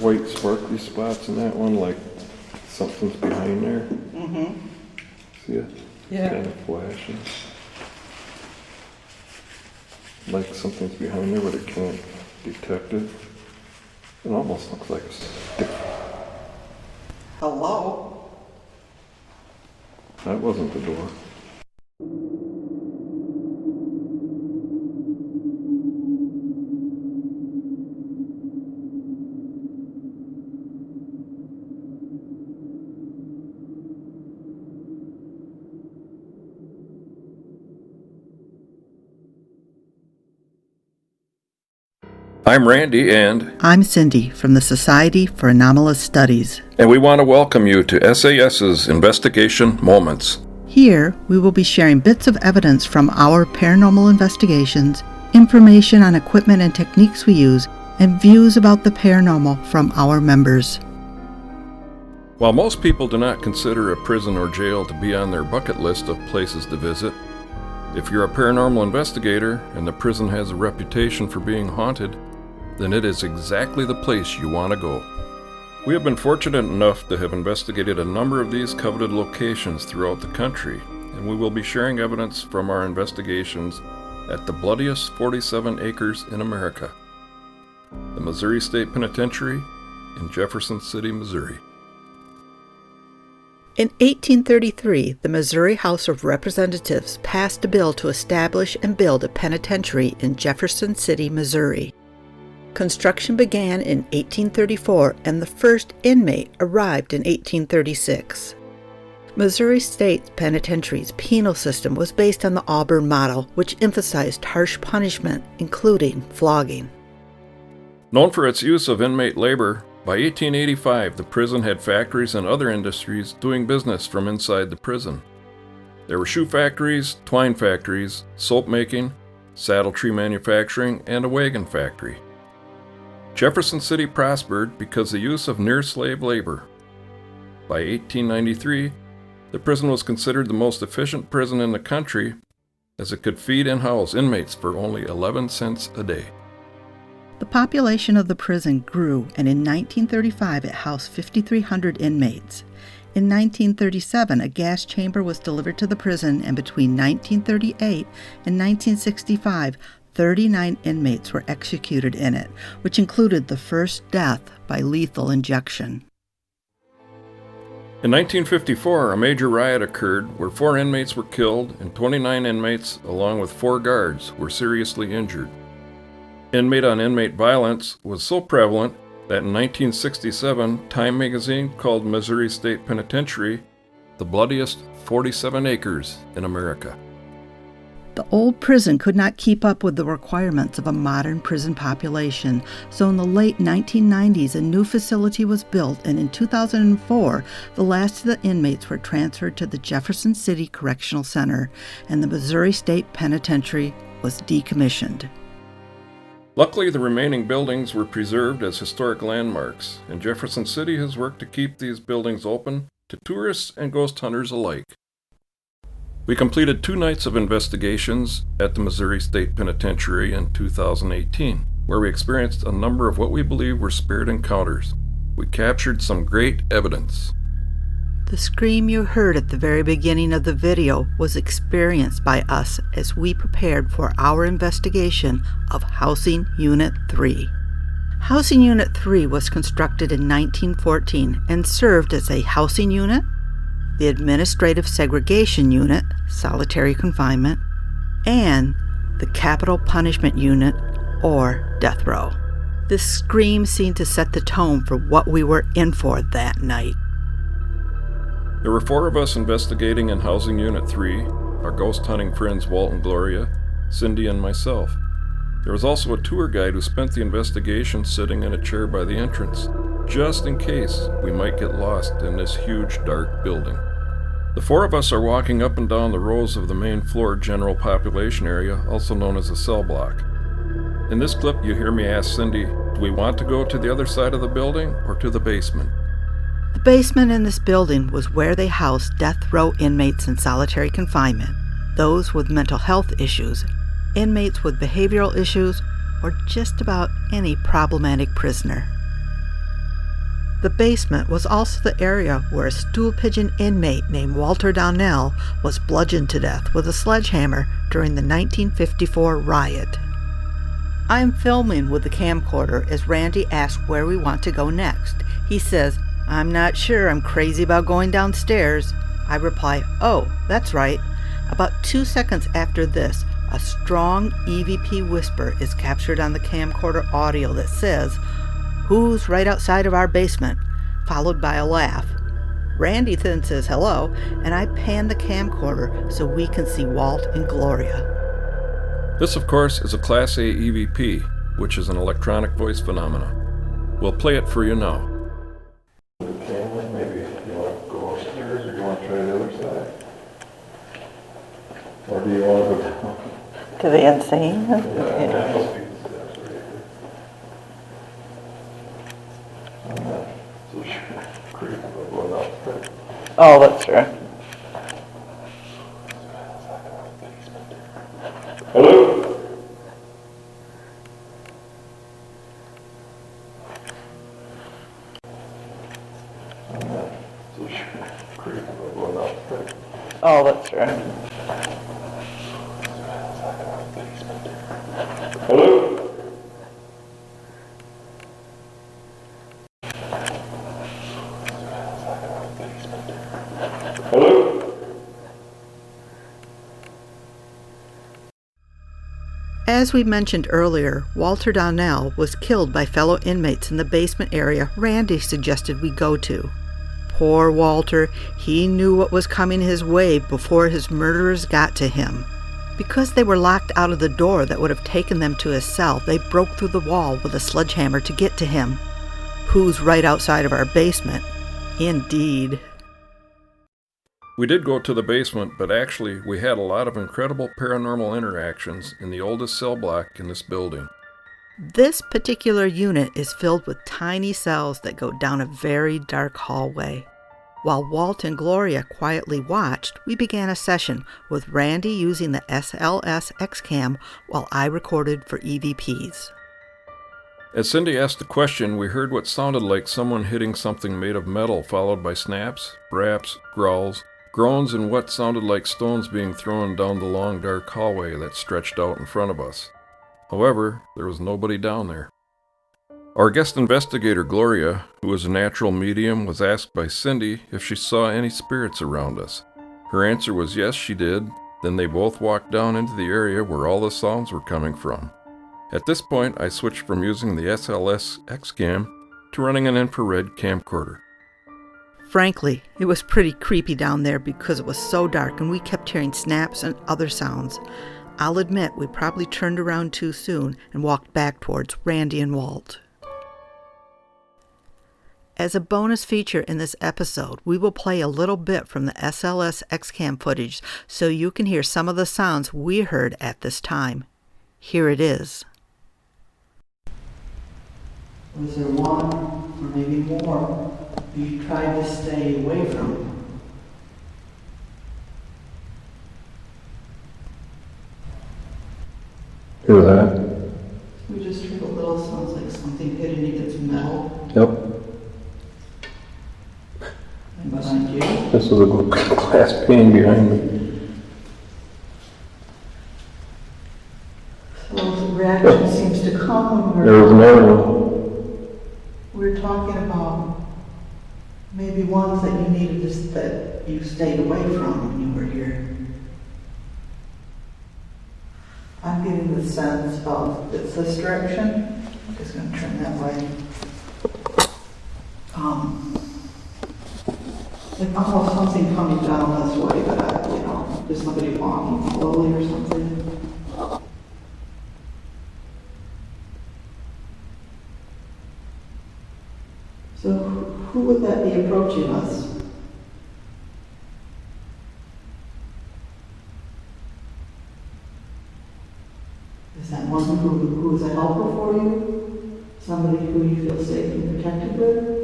white sparkly spots in that one, like something's behind there. Mm-hmm. See it? Yeah. Kind of flashing. Like something's behind there, but it can't detect it. It almost looks like a stick. Hello? That wasn't the door. I'm Randy, and I'm Cindy from the Society for Anomalous Studies. we want to welcome you to SAS's Investigation Moments. Here, we will be sharing bits of evidence from our paranormal investigations, information on equipment and techniques we use, and views about the paranormal from our members. While most people do not consider a prison or jail to be on their bucket list of places to visit, if you're a paranormal investigator and the prison has a reputation for being haunted, then it is exactly the place you want to go. We have been fortunate enough to have investigated a number of these coveted locations throughout the country, and we will be sharing evidence from our investigations at the bloodiest 47 acres in America, the Missouri State Penitentiary in Jefferson City, Missouri. In 1833, the Missouri House of Representatives passed a bill to establish and build a penitentiary in Jefferson City, Missouri. Construction began in 1834, and the first inmate arrived in 1836. Missouri State Penitentiary's penal system was based on the Auburn model, which emphasized harsh punishment, including flogging. Known for its use of inmate labor, by 1885 the prison had factories and other industries doing business from inside the prison. There were shoe factories, twine factories, soap making, saddle tree manufacturing, and a wagon factory. Jefferson City prospered because of the use of near-slave labor. By 1893, the prison was considered the most efficient prison in the country, as it could feed and house inmates for only 11 cents a day. The population of the prison grew, and in 1935 it housed 5,300 inmates. In 1937, a gas chamber was delivered to the prison, and between 1938 and 1965, 39 inmates were executed in it, which included the first death by lethal injection. In 1954, a major riot occurred where 4 inmates were killed and 29 inmates, along with 4 guards, were seriously injured. Inmate-on-inmate violence was so prevalent that in 1967, Time magazine called Missouri State Penitentiary the bloodiest 47 acres in America. The old prison could not keep up with the requirements of a modern prison population, so in the late 1990s a new facility was built, and in 2004 the last of the inmates were transferred to the Jefferson City Correctional Center, and the Missouri State Penitentiary was decommissioned. Luckily, the remaining buildings were preserved as historic landmarks, and Jefferson City has worked to keep these buildings open to tourists and ghost hunters alike. We completed 2 nights of investigations at the Missouri State Penitentiary in 2018, where we experienced a number of what we believe were spirit encounters. We captured some great evidence. The scream you heard at the very beginning of the video was experienced by us as we prepared for our investigation of Housing Unit 3. Housing Unit 3 was constructed in 1914 and served as a housing unit, the Administrative Segregation Unit, solitary confinement, and the Capital Punishment Unit, or death row. This scream seemed to set the tone for what we were in for that night. There were 4 of us investigating in Housing Unit 3, our ghost hunting friends Walt and Gloria, Cindy, and myself. There was also a tour guide who spent the investigation sitting in a chair by the entrance, just in case we might get lost in this huge dark building. The 4 of us are walking up and down the rows of the main floor general population area, also known as a cell block. In this clip, you hear me ask Cindy, do we want to go to the other side of the building or to the basement? The basement in this building was where they housed death row inmates in solitary confinement, those with mental health issues, inmates with behavioral issues, or just about any problematic prisoner. The basement was also the area where a stool pigeon inmate named Walter Donnell was bludgeoned to death with a sledgehammer during the 1954 riot. I am filming with the camcorder as Randy asks where we want to go next. He says, "I'm not sure, I'm crazy about going downstairs." I reply, "Oh, that's right." About 2 seconds after this, a strong EVP whisper is captured on the camcorder audio that says, "Who's right outside of our basement?" followed by a laugh. Randy then says hello, and I pan the camcorder so we can see Walt and Gloria. This, of course, is a Class A EVP, which is an electronic voice phenomenon. We'll play it for you now. Camera, maybe you want to go upstairs or you want to try the other side? Or do you want to go down? To the insane? That must be the steps right here. I'm not so sure. Crazy about going outside. Oh, that's true. Hello? I'm not so sure. Crazy about going outside. Oh, that's true. Hello? Hello? As we mentioned earlier, Walter Donnell was killed by fellow inmates in the basement area Randy suggested we go to. Poor Walter, he knew what was coming his way before his murderers got to him. Because they were locked out of the door that would have taken them to his cell, they broke through the wall with a sledgehammer to get to him. Who's right outside of our basement? Indeed. We did go to the basement, but actually we had a lot of incredible paranormal interactions in the oldest cell block in this building. This particular unit is filled with tiny cells that go down a very dark hallway. While Walt and Gloria quietly watched, we began a session with Randy using the SLS X-Cam while I recorded for EVPs. As Cindy asked the question, we heard what sounded like someone hitting something made of metal, followed by snaps, raps, growls, groans, and what sounded like stones being thrown down the long dark hallway that stretched out in front of us. However, there was nobody down there. Our guest investigator, Gloria, who is a natural medium, was asked by Cindy if she saw any spirits around us. Her answer was yes, she did. Then they both walked down into the area where all the sounds were coming from. At this point, I switched from using the SLS X-Cam to running an infrared camcorder. Frankly, it was pretty creepy down there because it was so dark and we kept hearing snaps and other sounds. I'll admit we probably turned around too soon and walked back towards Randy and Walt. As a bonus feature in this episode, we will play a little bit from the SLS X-Cam footage so you can hear some of the sounds we heard at this time. Here it is. Was there one or maybe more you tried to stay away from? Hear that? We just heard a little, sounds like something hitting against metal. Yep. And behind you? This is a glass pane behind me. So the reaction seems to come when There was another one. we're talking about maybe ones that you needed to, that you stayed away from when you were here. I'm getting the sense of it's this direction. I'm just going to turn that way. Like almost something coming down this way, but there's somebody walking slowly or something. So who would that be approaching us? Is that one who is a helper for you? Somebody who you feel safe and protected with?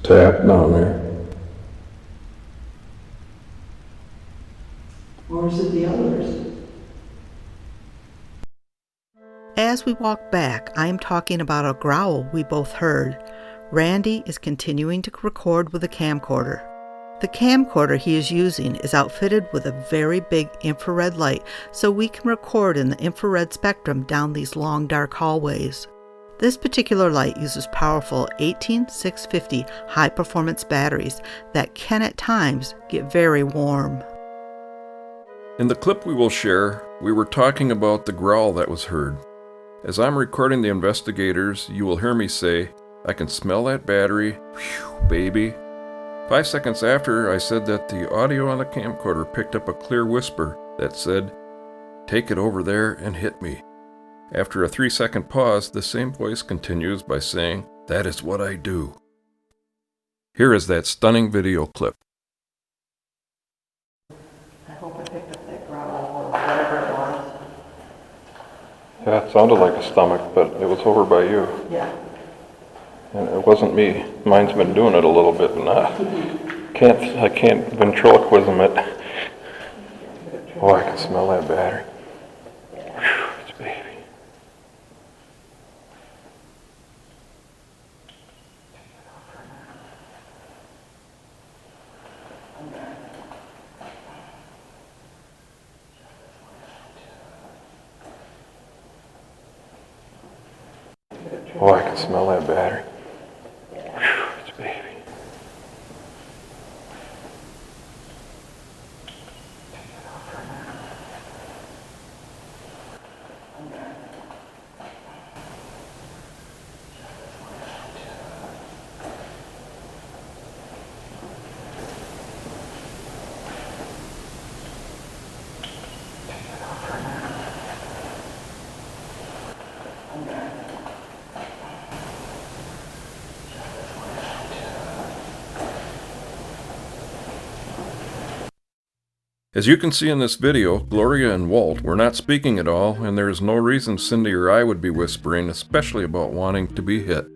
Tap down there. Or is it the others? as we walk back, I am talking about a growl we both heard. Randy is continuing to record with a camcorder. The camcorder he is using is outfitted with a very big infrared light so we can record in the infrared spectrum down these long dark hallways. This particular light uses powerful 18650 high-performance batteries that can at times get very warm. In the clip we will share, we were talking about the growl that was heard. As I'm recording the investigators, you will hear me say, "I can smell that battery, whew, baby." 5 seconds after, I said that the audio on the camcorder picked up a clear whisper that said, "Take it over there and hit me." After a 3-second pause, the same voice continues by saying, "That is what I do." Here is that stunning video clip. I hope I picked up that growl or whatever it was. Yeah, it sounded like a stomach, but it was over by you. Yeah. And it wasn't me. Mine's been doing it a little bit, but I can't ventriloquism it. Oh, I can smell that battery. Whew, it's baby. Oh, I can smell that battery. Whew, it's baby. As you can see in this video, Gloria and Walt were not speaking at all, and there is no reason Cindy or I would be whispering, especially about wanting to be hit.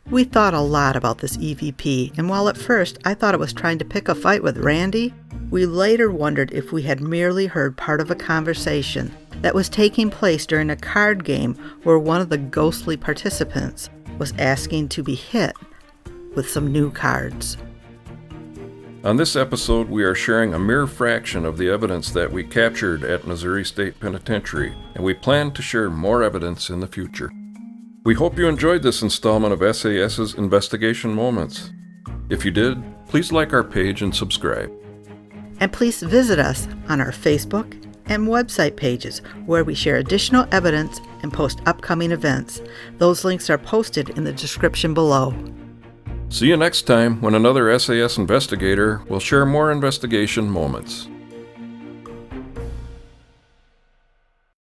We thought a lot about this EVP, and while at first I thought it was trying to pick a fight with Randy, we later wondered if we had merely heard part of a conversation that was taking place during a card game where one of the ghostly participants was asking to be hit with some new cards. On this episode, we are sharing a mere fraction of the evidence that we captured at Missouri State Penitentiary, and we plan to share more evidence in the future. We hope you enjoyed this installment of SAS's Investigation Moments. If you did, please like our page and subscribe. And please visit us on our Facebook and website pages where we share additional evidence and post upcoming events. Those links are posted in the description below. See you next time when another SAS investigator will share more investigation moments.